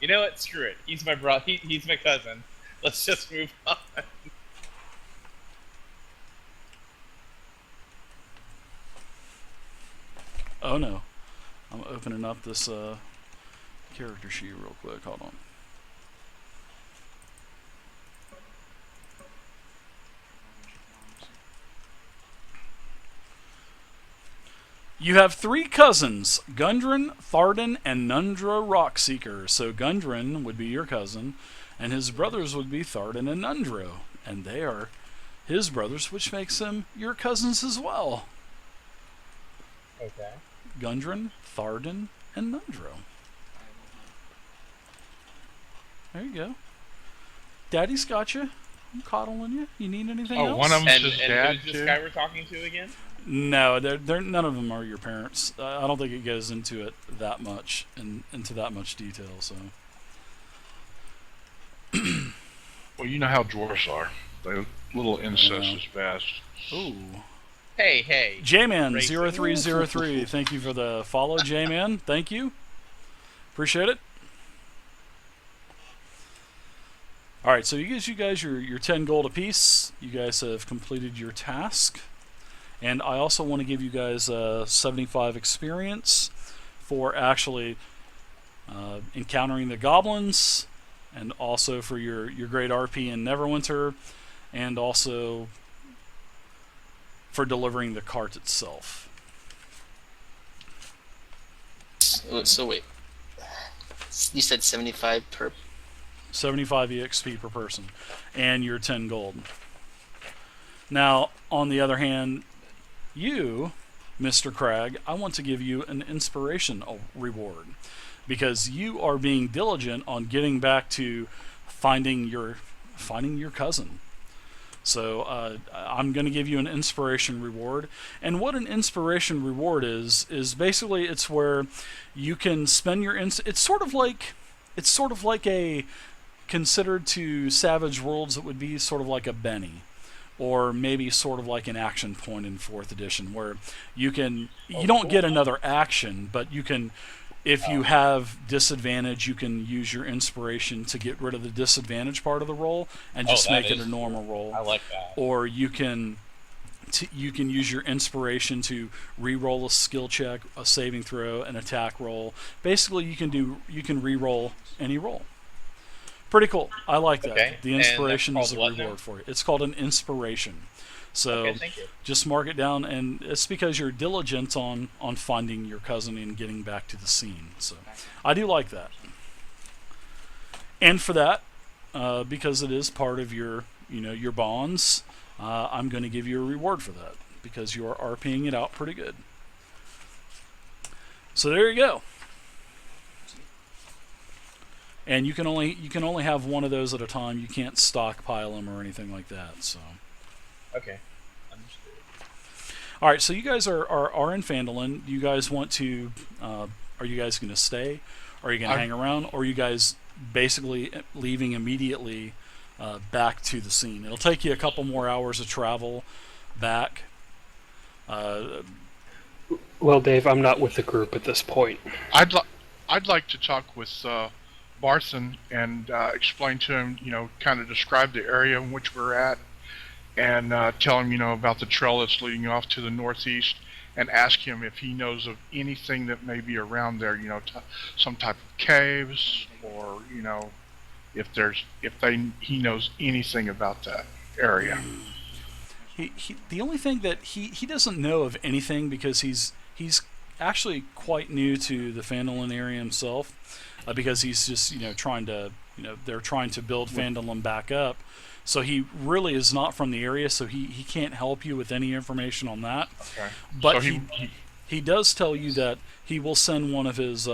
You know what? Screw it. He's my brother. He's my cousin. Let's just move on. Oh no. I'm opening up this character sheet real quick. Hold on. You have three cousins, Gundren, Tharden, and Nundra Rockseeker. So Gundren would be your cousin, and his brothers would be Tharden and Nundro. And they are his brothers, which makes them your cousins as well. Okay. Gundren, Tharden, and Nundro. There you go. Daddy's got you. I'm coddling you. You need anything Oh, else? one of them's his And dad who's this too. guy we're talking to again? No, they're none of them are your parents. I don't think it goes into it that much and into that much detail. So Well, you know how dwarfs are. The little incest is best. ooh. Hey. J-Man Racing. 0303, thank you for the follow, J-Man. Thank you. Appreciate it. Alright, so you guys your 10 gold apiece. You guys have completed your task. And I also want to give you guys 75 experience for actually encountering the goblins, and also for your great RP in Neverwinter, and also for delivering the cart itself. So wait, you said 75 per. 75 EXP per person, and your 10 gold. Now, on the other hand, you, Mr. Crag, I want to give you an inspiration reward, because you are being diligent on getting back to finding your cousin. So I'm going to give you an inspiration reward, and what an inspiration reward is basically it's where you can spend your it's sort of like a considered to Savage Worlds, it would be sort of like a Benny, or maybe sort of like an action point in 4th edition, where you don't get another action, but you can, if you have disadvantage, you can use your inspiration to get rid of the disadvantage part of the roll and just make it a normal roll. I like that. Or you can use your inspiration to re-roll a skill check, a saving throw, an attack roll. Basically, you can re-roll any roll. Pretty cool. I like that. Okay. The inspiration And is that's a called what reward now? for it. It's called an inspiration. So Okay, thank you. just mark it down, and it's because you're diligent on finding your cousin and getting back to the scene. So I do like that. And for that, because it is part of your your bonds, I'm going to give you a reward for that, because you are RPing it out pretty good. So there you go. And you can only have one of those at a time. You can't stockpile them or anything like that. So. Okay. Understood. All right. So you guys are in Phandelver. You guys want to? Are you guys going to stay? Are you going to hang around? Or are you guys basically leaving immediately back to the scene? It'll take you a couple more hours of travel back. Well, Dave, I'm not with the group at this point. I'd like to talk with Barthen and explain to him, kind of describe the area in which we're at, and tell him, about the trail that's leading off to the northeast, and ask him if he knows of anything that may be around there, some type of caves, or he knows anything about that area. The only thing that he doesn't know of anything, because he's actually quite new to the Phandelver area himself, because he's just trying to they're trying to build Phandelver back up, so he really is not from the area, so he can't help you with any information on that. Okay. But So he does tell you that he will send one of his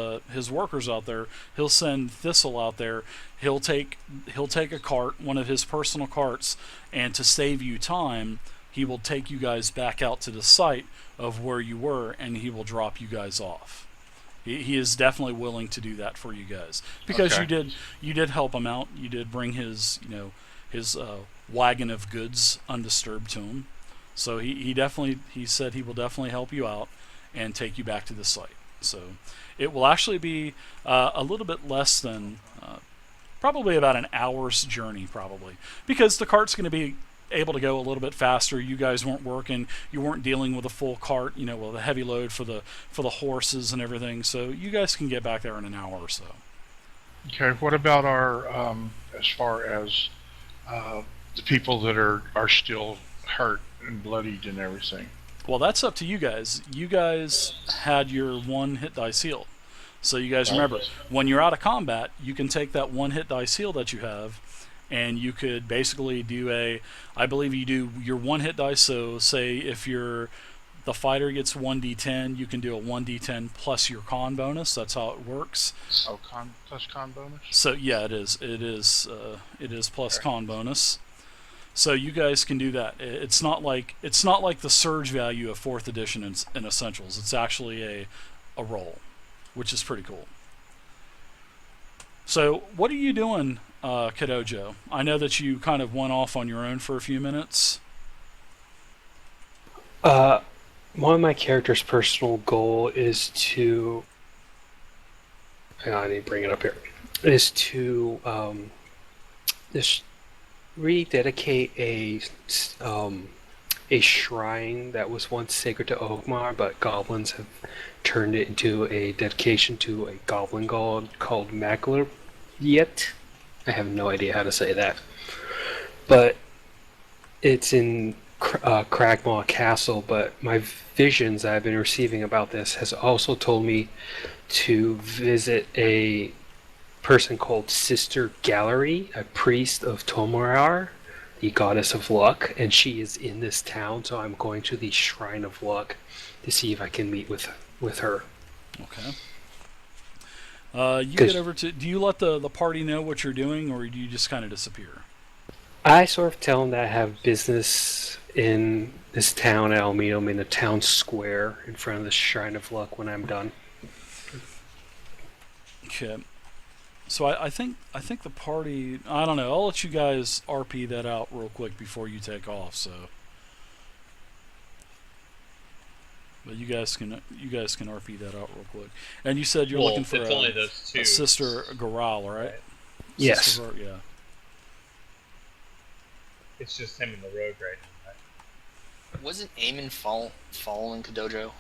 workers out there. He'll send Thistle out there. He'll take a cart, one of his personal carts, and to save you time, he will take you guys back out to the site of where you were, and he will drop you guys off. He is definitely willing to do that for you guys, because Okay. you did help him out. You did bring his his wagon of goods undisturbed to him. So he said he will definitely help you out and take you back to the site. So it will actually be a little bit less than probably about an hour's journey, probably, because the cart's going to be able to go a little bit faster. You guys weren't working, you weren't dealing with a full cart, with a heavy load for the horses and everything. So you guys can get back there in an hour or so. Okay, what about our, as far as the people that are still hurt and bloodied and everything? Well, that's up to you guys. You guys had your one hit dice healed. So you guys remember, when you're out of combat, you can take that one hit dice heal that you have, and you could basically do I believe you do your one hit dice. So say if the fighter gets 1d10, you can do a 1d10 plus your con bonus. That's how it works. Oh, plus con bonus? So yeah, it is. It is plus con bonus. So you guys can do that. It's not like the surge value of 4th edition in Essentials. It's actually a roll, which is pretty cool. So what are you doing, Kadojo? I know that you kind of went off on your own for a few minutes. One of my character's personal goal is to... Hang on, I need to bring it up here. Is to rededicate a shrine that was once sacred to Ogmar, but goblins have turned it into a dedication to a goblin god called Magler. Yet, I have no idea how to say that, but it's in Cragmaw Castle. But my visions I've been receiving about this has also told me to visit a person called Sister Gallery, a priest of Tomorar, the goddess of luck, and she is in this town, so I'm going to the Shrine of Luck to see if I can meet with her. Okay. You get over to... Do you let the party know what you're doing, or do you just kind of disappear? I sort of tell them that I have business in this town, and I'll meet them in the town square in front of the Shrine of Luck when I'm done. Okay. So I think the party... I don't know. I'll let you guys RP that out real quick before you take off. So, but you guys can RP that out real quick. And you said you're looking for only those two. A Sister Garal, right? Yes. Sister yeah. It's just him and the rogue right now. Right? Wasn't Eamon following Kadojo?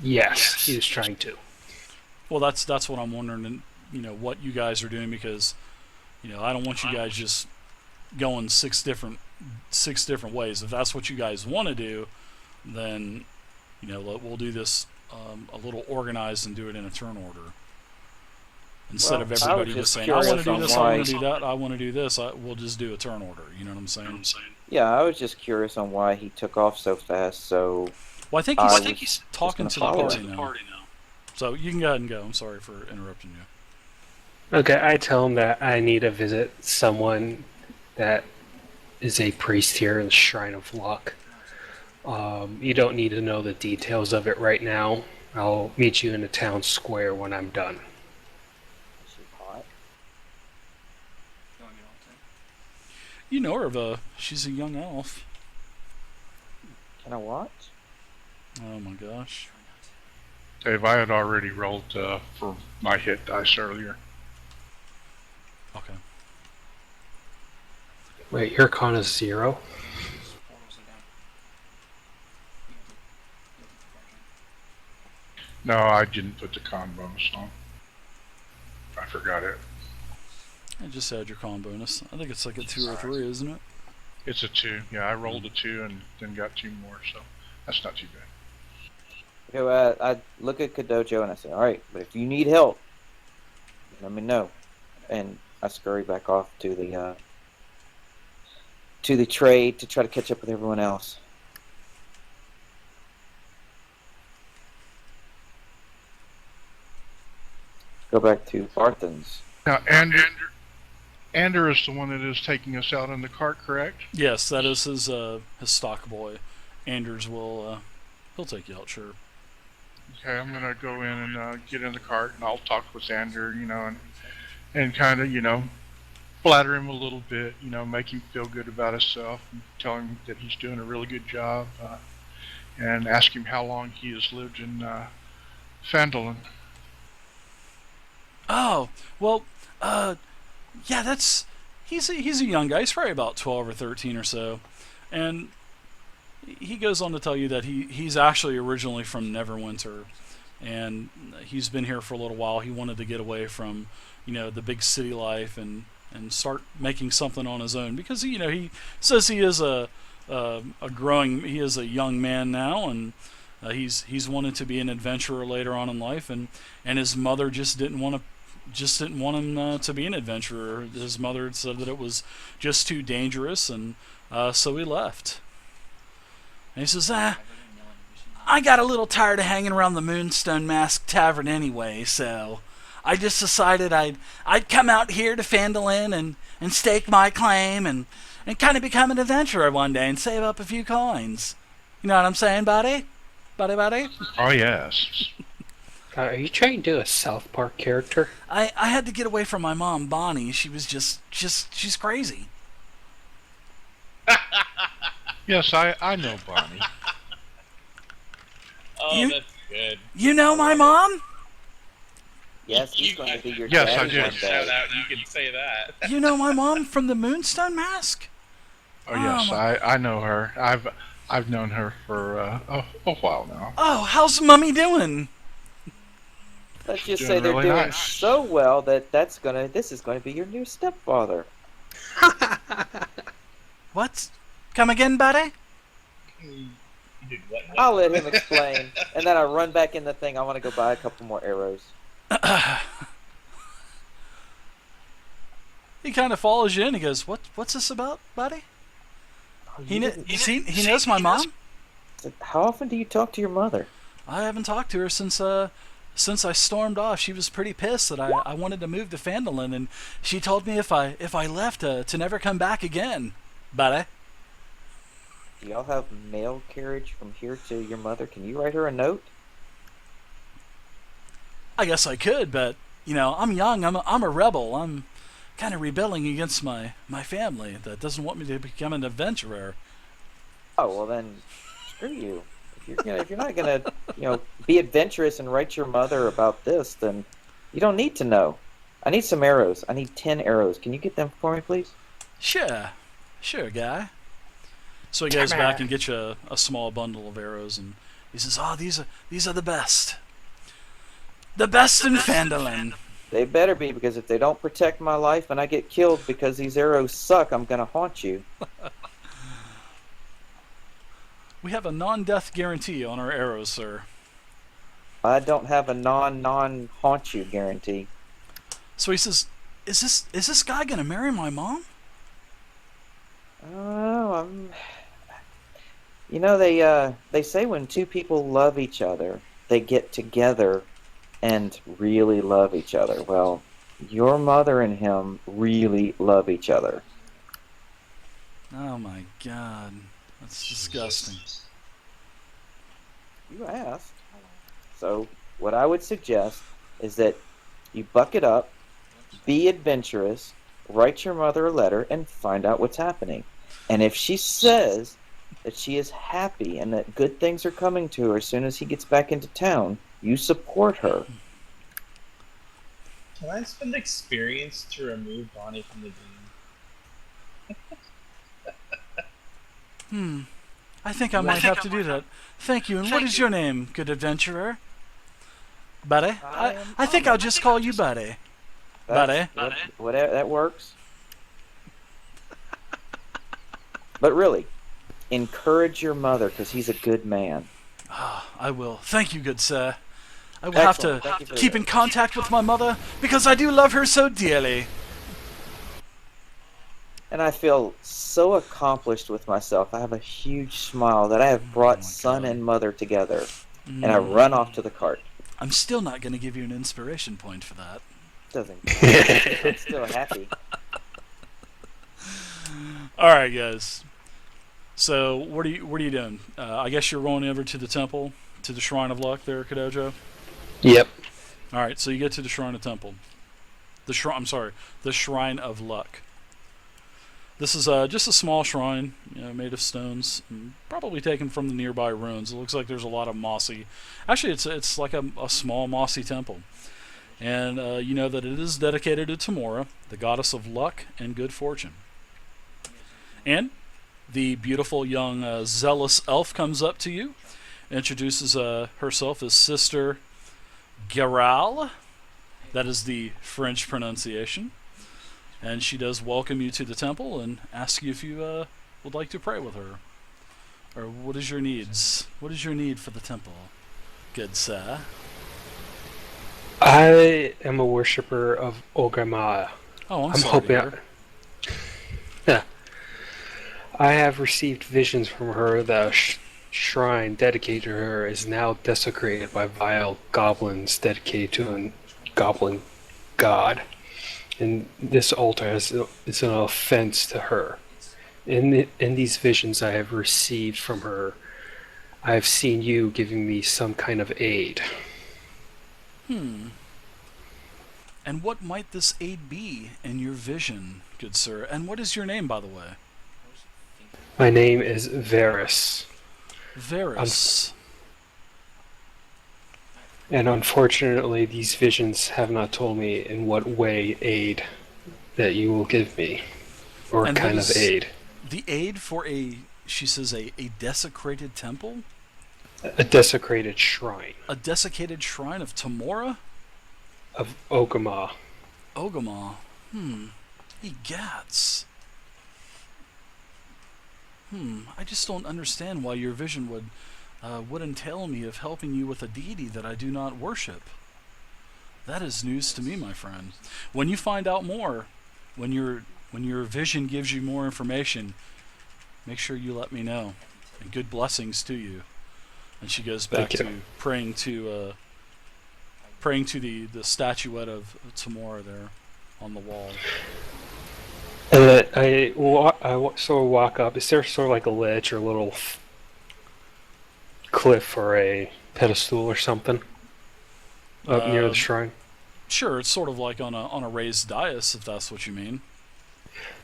Yes, he was trying to. Well, that's what I'm wondering. What you guys are doing, because I don't want you guys just going six different ways. If that's what you guys want to do, then we'll do this a little organized and do it in a turn order, instead of everybody just saying, I want to do this, I want to do that, I want to do this. We'll just do a turn order. You know what I'm saying? Yeah, I was just curious on why he took off so fast. So well, I think he's talking to the party now. So you can go ahead and go. I'm sorry for interrupting you. Okay, I tell him that I need to visit someone that is a priest here in the Shrine of Luck. You don't need to know the details of it right now. I'll meet you in the town square when I'm done. is she hot? You know her, she's a young elf. Can I watch? Oh my gosh. Dave, I had already rolled for my hit dice earlier. Okay. Wait, your con is 0? No, I didn't put the con bonus on. I forgot it. I just add your con bonus. I think it's like a 2 or 3, isn't it? It's a 2. Yeah, I rolled a 2 and then got 2 more, so that's not too bad. Okay, I look at Kadojo and I say, all right, but if you need help, let me know. And I scurry back off to the trade to try to catch up with everyone else. Go back to Barthen's. Now, Ander is the one that is taking us out in the cart, correct? Yes, that is his stock boy. Anders he'll take you out, sure. Okay, I'm gonna go in and get in the cart, and I'll talk with Ander, and kind of, flatter him a little bit, make him feel good about himself, and tell him that he's doing a really good job, and ask him how long he has lived in Phandelver. Oh, well, yeah, he's a young guy. He's probably about 12 or 13 or so, and he goes on to tell you that he's actually originally from Neverwinter, and he's been here for a little while. He wanted to get away from, the big city life and start making something on his own because he says he is he is a young man now, and he's wanted to be an adventurer later on in life, and his mother just didn't want him to be an adventurer. His mother had said that it was just too dangerous, and so he left. And he says, I got a little tired of hanging around the Moonstone Mask Tavern anyway, so I just decided I'd come out here to Phandelver and stake my claim and kind of become an adventurer one day and save up a few coins. You know what I'm saying, buddy? Buddy? Oh, yes. Are you trying to do a South Park character? I had to get away from my mom, Bonnie. She was she's crazy. Yes, I know Bonnie. Oh, that's good. You know my mom? Yes, he's going to be your Yes, dad I do. one Shout day. out, you can say that. You know my mom from the Moonstone Mask? Oh, yes, I know her. I've known her for a while now. Oh, how's Mummy doing? Let's just Doing say they're really doing nice. so well that this is going to be your new stepfather. What? Come again, buddy? You did what? I'll let him explain, and then I run back in the thing. I want to go buy a couple more arrows. He kind of follows you in. He goes, "What's this about, buddy?" Oh, He you didn't- he knows my mom. How often do you talk to your mother? I haven't talked to her since I stormed off. She was pretty pissed that I wanted to move to Phandelver, and she told me if I left to never come back again, buddy. Do y'all have mail carriage from here to your mother? Can you write her a note? I guess I could, but I'm young. I'm a rebel. I'm kind of rebelling against my family that doesn't want me to become an adventurer. Oh well, then screw you. If you're not gonna be adventurous and write your mother about this, then you don't need to know. I need some arrows. I need 10 arrows. Can you get them for me, please? Sure, guy. So he goes back and gets you a small bundle of arrows, and he says, "Oh, these are the best. The best in Phandelver." They better be, because if they don't protect my life and I get killed because these arrows suck, I'm gonna haunt you. We have a non-death guarantee on our arrows, sir. I don't have a non-haunt you guarantee. So he says, "Is this guy gonna marry my mom?" Oh, they say when two people love each other, they get together and really love each other. Well, your mother and him really love each other. Oh my God, that's disgusting. You asked. So, what I would suggest is that you buck it up, be adventurous, write your mother a letter, and find out what's happening. And if she says that she is happy and that good things are coming to her as soon as he gets back into town, you support her. Can I spend experience to remove Bonnie from the game? I think I might have to do that. Thank you. And what is your name, good adventurer? Buddy? I think I'll just call you Buddy. Buddy? Whatever, that works. But really, encourage your mother, because he's a good man. I will. Thank you, good sir. I will have Excellent. to Thank you for keep that. in contact with my mother because I do love her so dearly. And I feel so accomplished with myself. I have a huge smile that I have brought son and mother together. And I run off to the cart. I'm still not going to give you an inspiration point for that. Doesn't matter. I'm still happy. All right, guys. So what are you doing? I guess you're going over to the temple, to the Shrine of Luck there, Kadojo? Yep. All right, so you get to the Shrine of Temple. The Shrine of Luck. This is just a small shrine, made of stones, probably taken from the nearby ruins. It looks like there's a lot of mossy. Actually, it's like a small mossy temple, and you know that it is dedicated to Tamora, the goddess of luck and good fortune. And the beautiful young zealous elf comes up to you, introduces herself as Sister Geral. That is the French pronunciation. And she does welcome you to the temple and ask you if you would like to pray with her. Or what is your needs? What is your need for the temple, good sir? I am a worshipper of Ogama. Oh, I'm I'm sorry. hoping. Yeah. I have received visions from her that a shrine dedicated to her is now desecrated by vile goblins dedicated to a goblin god. And this altar is an offense to her. In these visions I have received from her, I have seen you giving me some kind of aid. And what might this aid be in your vision, good sir? And what is your name, by the way? My name is Varus. Varus. And unfortunately, these visions have not told me in what way aid that you will give me. Or And kind what of is aid. The aid for she says, a desecrated temple? A desecrated shrine A desiccated shrine of Tamora? of Ogama. Ogama. Egats. I just don't understand why your vision would entail me of helping you with a deity that I do not worship. That is news to me, my friend. When you find out more, when your vision gives you more information, make sure you let me know. And good blessings to you. And she goes back to praying to the statuette of Tamora there on the wall. And I sort of walk up. Is there sort of like a ledge or a little cliff or a pedestal or something up near the shrine? Sure, it's sort of like on a raised dais, if that's what you mean.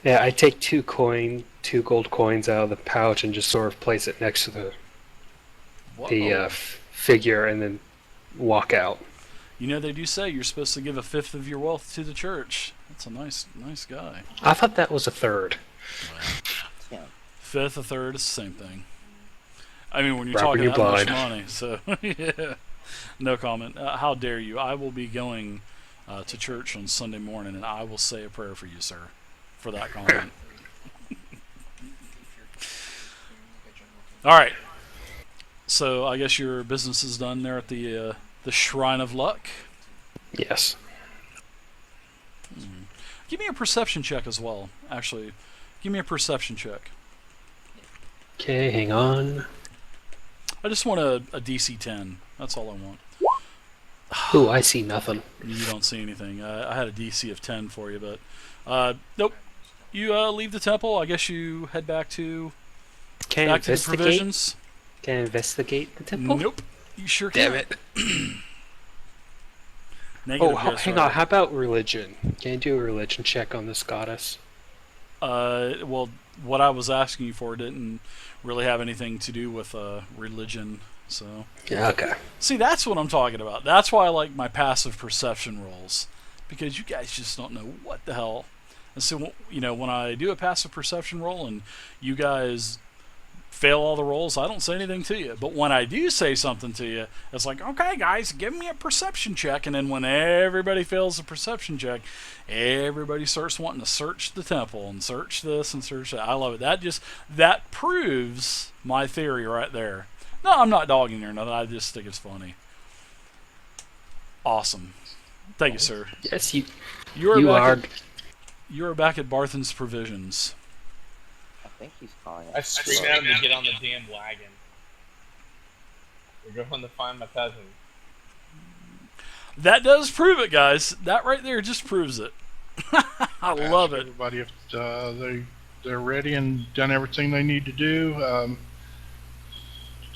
Yeah, I take two gold coins out of the pouch and just sort of place it next to the figure and then walk out. You know, they do say you're supposed to give a fifth of your wealth to the church. That's a nice guy. I thought that was a third. Yeah. Fifth, a third, it's the same thing. I mean, when you're Robbing talking you that much blind. money, so yeah. No comment. How dare you? I will be going to church on Sunday morning, and I will say a prayer for you, sir, for that comment. All right. So I guess your business is done there at the Shrine of Luck. Yes. Give me a perception check as well. Actually, give me a perception check. Okay, hang on. I just want a DC 10. That's all I want. Ooh, I see nothing. You don't see anything. I had a DC of 10 for you, but nope. You leave the temple. I guess you head back to Can I back to the investigate? provisions. Can I investigate the temple? Nope. You sure Damn can't. it. Negative, Oh, yes, hang right. on. How about religion? Can you do a religion check on this goddess? Well, what I was asking you for didn't really have anything to do with religion, so. Yeah, okay. See, that's what I'm talking about. That's why I like my passive perception rolls, because you guys just don't know what the hell. And so, you know, when I do a passive perception roll and you guys fail all the rolls, I don't say anything to you. But when I do say something to you, it's like, okay, guys, give me a perception check. And then when everybody fails the perception check, everybody starts wanting to search the temple and search this and search that. I love it. That proves my theory right there. No, I'm not dogging you or nothing. I just think it's funny. Awesome. Thank you, sir. Yes, you You're are. back at Barthen's Provisions. I think he's calling I us. scream at him to get on the damn wagon. We're going to find my cousin. That does prove it, guys. That right there just proves it. I love it. Everybody, if they're ready and done everything they need to do,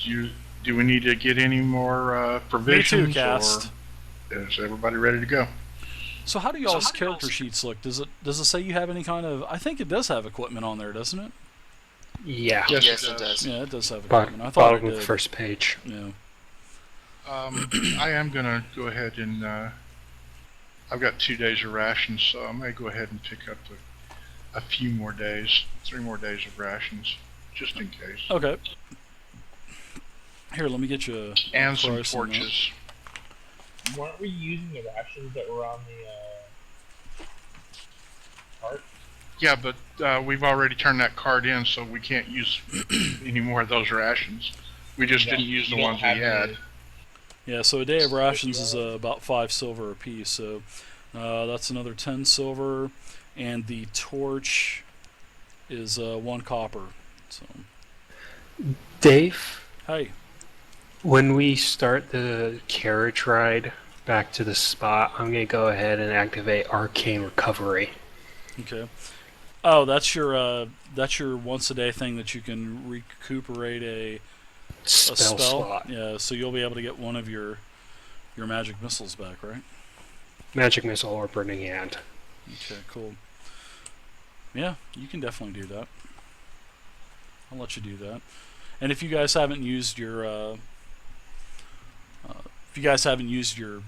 do we need to get any more Me provisions? too, cast. Or is everybody ready to go? So how do y'all's character sheets look? Does it say you have any kind of? I think it does have equipment on there, doesn't it? Yeah. Yes, it does. Yeah, it does have Bottom, equipment. I thought bottom it of the did. first page. Yeah. I am gonna go ahead and I've got 2 days of rations, so I may go ahead and pick up a few more days, 3 more days of rations, just in case. Okay. Here, let me get you a And some price on that. torches. Weren't we using the rations that were on the cart? Yeah, but we've already turned that card in, so we can't use any more of those rations. We just didn't use the You don't ones we have had. any- Yeah, so a day of rations is about 5 silver apiece. So that's another 10 silver, and the torch is 1 copper. So Dave, hey, when we start the carriage ride back to the spot, I'm gonna go ahead and activate Arcane Recovery. okay. Oh, that's your once a day thing that you can recuperate a Spell spell. slot. Yeah, so you'll be able to get one of your magic missiles back, right? Magic Missile or Burning Hand. Okay, cool. Yeah, you can definitely do that. I'll let you do that. And if you guys haven't used your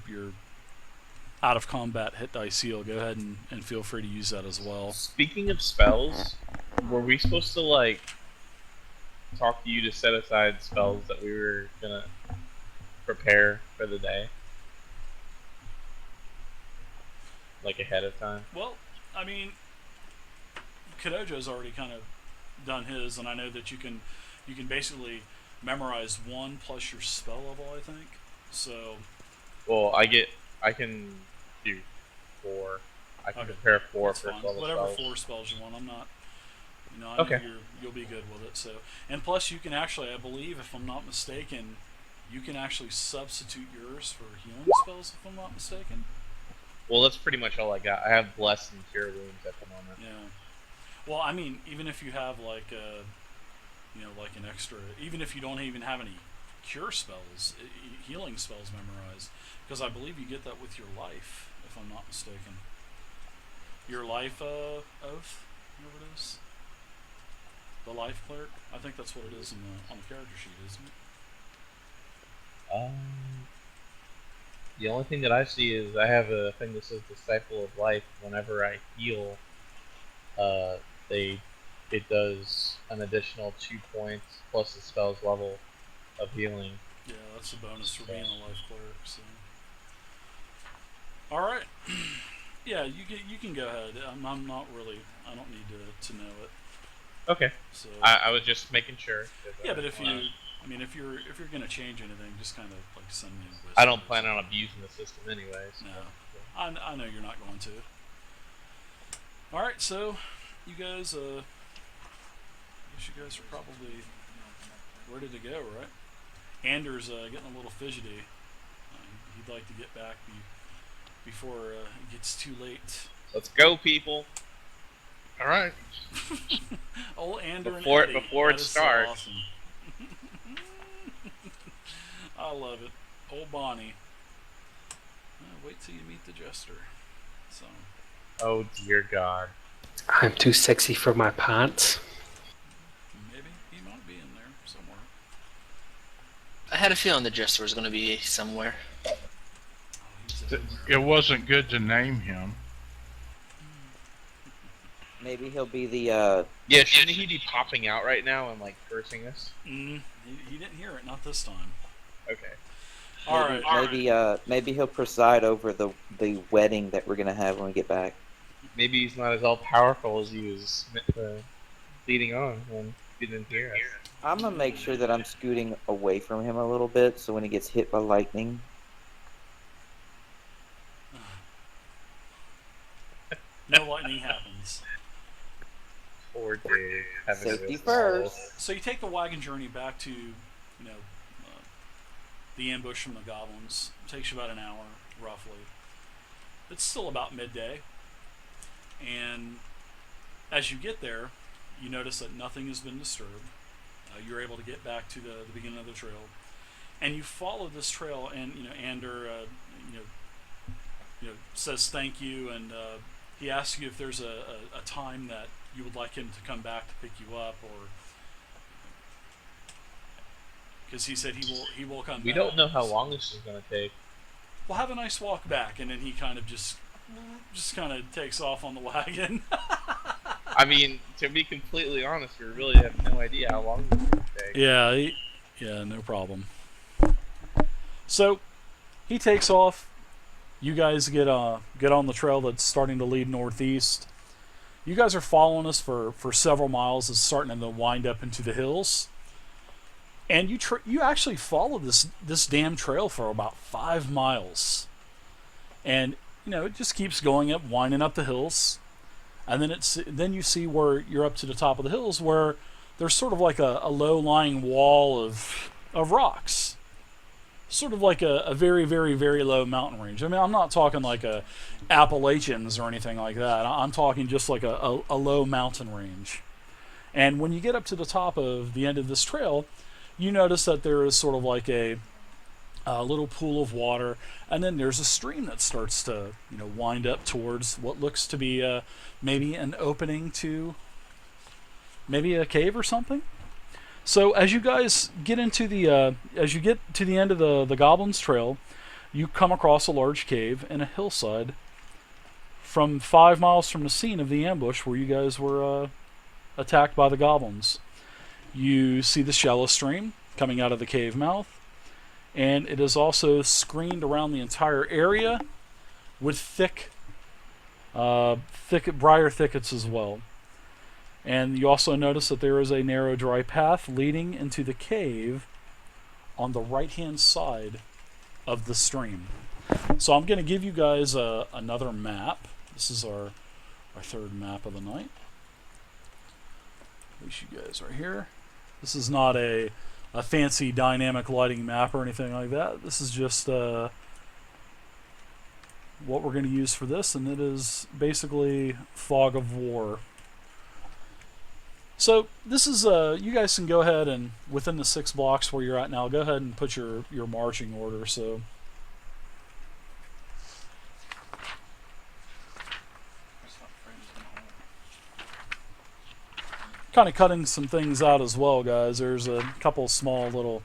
your out of combat hit dice heal, go ahead and feel free to use that as well. Speaking of spells, were we supposed to like talk to you to set aside spells that we were gonna prepare for the day, like ahead of time? Well, I mean, Kadojo's already kind of done his, and I know that you can basically memorize 1 plus your spell level, I think. So Well, I can do 4. I can Okay, prepare 4 that's first fine. level Whatever spells. 4 spells you want. I'm not. I Okay. know you'll be good with it. So, and plus you can actually, I believe, if I'm not mistaken, you can actually substitute yours for healing spells, if I'm not mistaken. Well, that's pretty much all I got. I have bless and cure wounds at the moment. Yeah. Well, I mean, even if you have like like an extra, even if you don't even have any cure spells, healing spells memorized, because I believe you get that with your life, if I'm not mistaken. Your life oath, whatever it is. The life cleric. I think that's what it is on the character sheet, isn't it? The only thing that I see is I have a thing that says Disciple of Life. Whenever I heal, it does an additional 2 points plus the spell's level of healing. Yeah, that's a bonus for being a life cleric. So, all right. Yeah, you can go ahead. I'm not really. I don't need to know it. Okay. So I was just making sure. yeah, but if you're gonna change anything, just kind of like send me a whisper. I don't plan on abusing the system anyways. No, I know you're not going to. All right, so you guys, I guess you guys are probably ready to go, right? Anders getting a little fidgety. He'd like to get back before it gets too late. Let's go, people. All right. Old Ander Before- and Eddie. before it That is starts. So awesome. I love it. Old Bonnie. Wait till you meet the jester. So Oh dear God. I'm too sexy for my pants. maybe he might be in there somewhere. I had a feeling the jester was going to be somewhere. Oh, he's It wasn't good to name him. Maybe he'll be the Yeah, shouldn't he be popping out right now and like cursing us? he didn't hear it, not this time. Okay. All right. maybe he'll preside over the wedding that we're gonna have when we get back. Maybe he's not as all powerful as he was leading on when he didn't hear us. I'm gonna make sure that I'm scooting away from him a little bit, so when he gets hit by lightning, No lightning happens. Poor Dave. Having to safety go through all first. this. So you take the wagon journey back to, the ambush from the goblins. It takes you about an hour, roughly. It's still about midday. And as you get there, you notice that nothing has been disturbed. You're able to get back to the beginning of the trail. And you follow this trail, and, Ander, says thank you, and he asks you if there's a time that you would like him to come back to pick you up, or because he said he will come. We back. don't know how long this is gonna take. We'll have a nice walk back, and then he kind of just kind of takes off on the wagon. I mean, to be completely honest, we really have no idea how long this is gonna take. Yeah, no problem. So he takes off. You guys get on the trail that's starting to lead northeast. You guys are following us for several miles. It's starting to wind up into the hills. And you actually follow this damn trail for about 5 miles. And it just keeps going up, winding up the hills. And then you see where you're up to the top of the hills, where there's sort of like a low-lying wall of rocks. Sort of like a very, very, very low mountain range. I mean, I'm not talking like a Appalachians or anything like that. I'm talking just like a low mountain range. And when you get up to the top of the end of this trail, you notice that there is sort of like a little pool of water, and then there's a stream that starts to wind up towards what looks to be maybe an opening to maybe a cave or something. So as you guys get into as you get to the end of the Goblins Trail, you come across a large cave and a hillside from 5 miles from the scene of the ambush where you guys were attacked by the goblins. You see the shallow stream coming out of the cave mouth, and it is also screened around the entire area with thick briar thickets as well. And you also notice that there is a narrow, dry path leading into the cave on the right-hand side of the stream. So I'm going to give you guys another map. This is our third map of the night. Place you guys right here. This is not a fancy dynamic lighting map or anything like that. This is just what we're going to use for this, and it is basically Fog of War. So this is you guys can go ahead and within the 6 blocks where you're at now, go ahead and put your marching order. So kind of cutting some things out as well, guys. There's a couple small little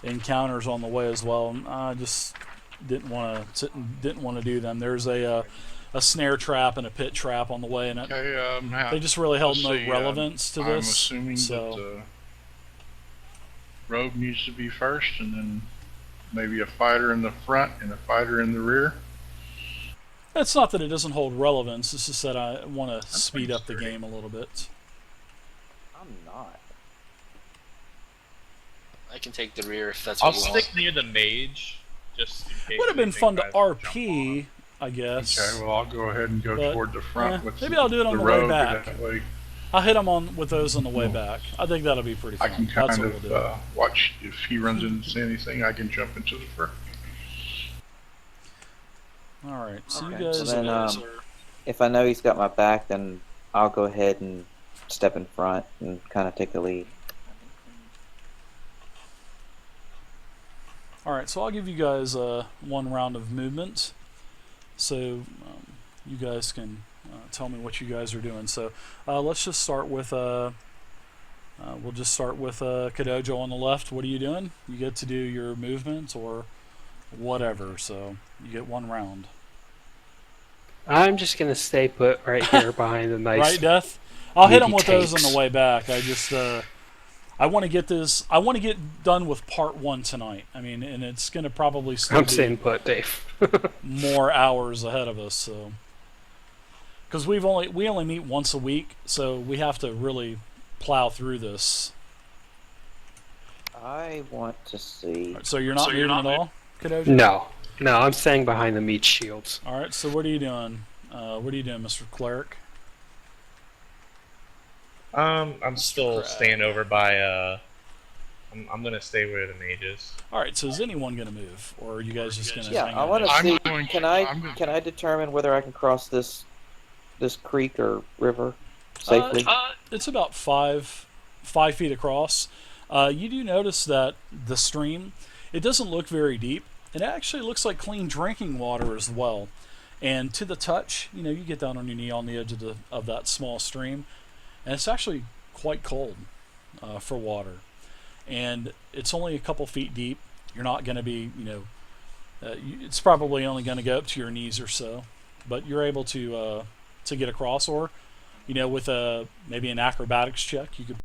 encounters on the way as well. And I just didn't want to do them. There's a snare trap and a pit trap on the way, and they just really held no relevance to this. I'm assuming that the rogue needs to be first, and then maybe a fighter in the front and a fighter in the rear. It's not that it doesn't hold relevance. It's just that I want to speed up the game a little bit. I'm not. I can take the rear if that's what I'll you want. stick near the mage, just in case. Would have been anything fun to tries jump RP, I guess. Okay, well I'll go ahead and go toward the front with maybe I'll do it on the way rogue, back. That way I'll hit him with those on the way back. I think that'll be pretty I fun. can That's kind what we'll do. of watch if he runs into anything. I can jump into the front. All right, so Okay, you guys, so then, are If I know he's got my back, then I'll go ahead and step in front and kind of take the lead. all right. So I'll give you guys one round of movement, so you guys can tell me what you guys are doing. So let's just start with we'll just start with Kadojo on the left. What are you doing? You get to do your movement or whatever. So you get one round. I'm just gonna stay put right here behind the nice. Right, Death? I'll hit them meaty with those tanks. on the way back. I just I want to get this. I want to get done with part 1 tonight. I mean, and it's going to probably still I'm be staying put, Dave. more hours ahead of us. So, because we only meet once a week, so we have to really plow through this. I want to see. All right, so you're not moving at all, Kadoji? No, I'm staying behind the meat shields. All right. So what are you doing? What are you doing, Mr. Cleric? I'm still Crap. staying over by. I'm gonna stay where the mage is. All right. So is anyone going to move, or are you guys just going to? Yeah, hang I out? want to I'm see. going- Can I'm I can I determine whether I can cross this creek or river safely? It's about 5 feet across. You do notice that the stream, it doesn't look very deep. It actually looks like clean drinking water as well. And to the touch, you get down on your knee on the edge of that small stream, and it's actually quite cold for water. And it's only a couple feet deep. You're not going to be, it's probably only going to go up to your knees or so, but you're able to get across, or, with maybe an acrobatics check, you could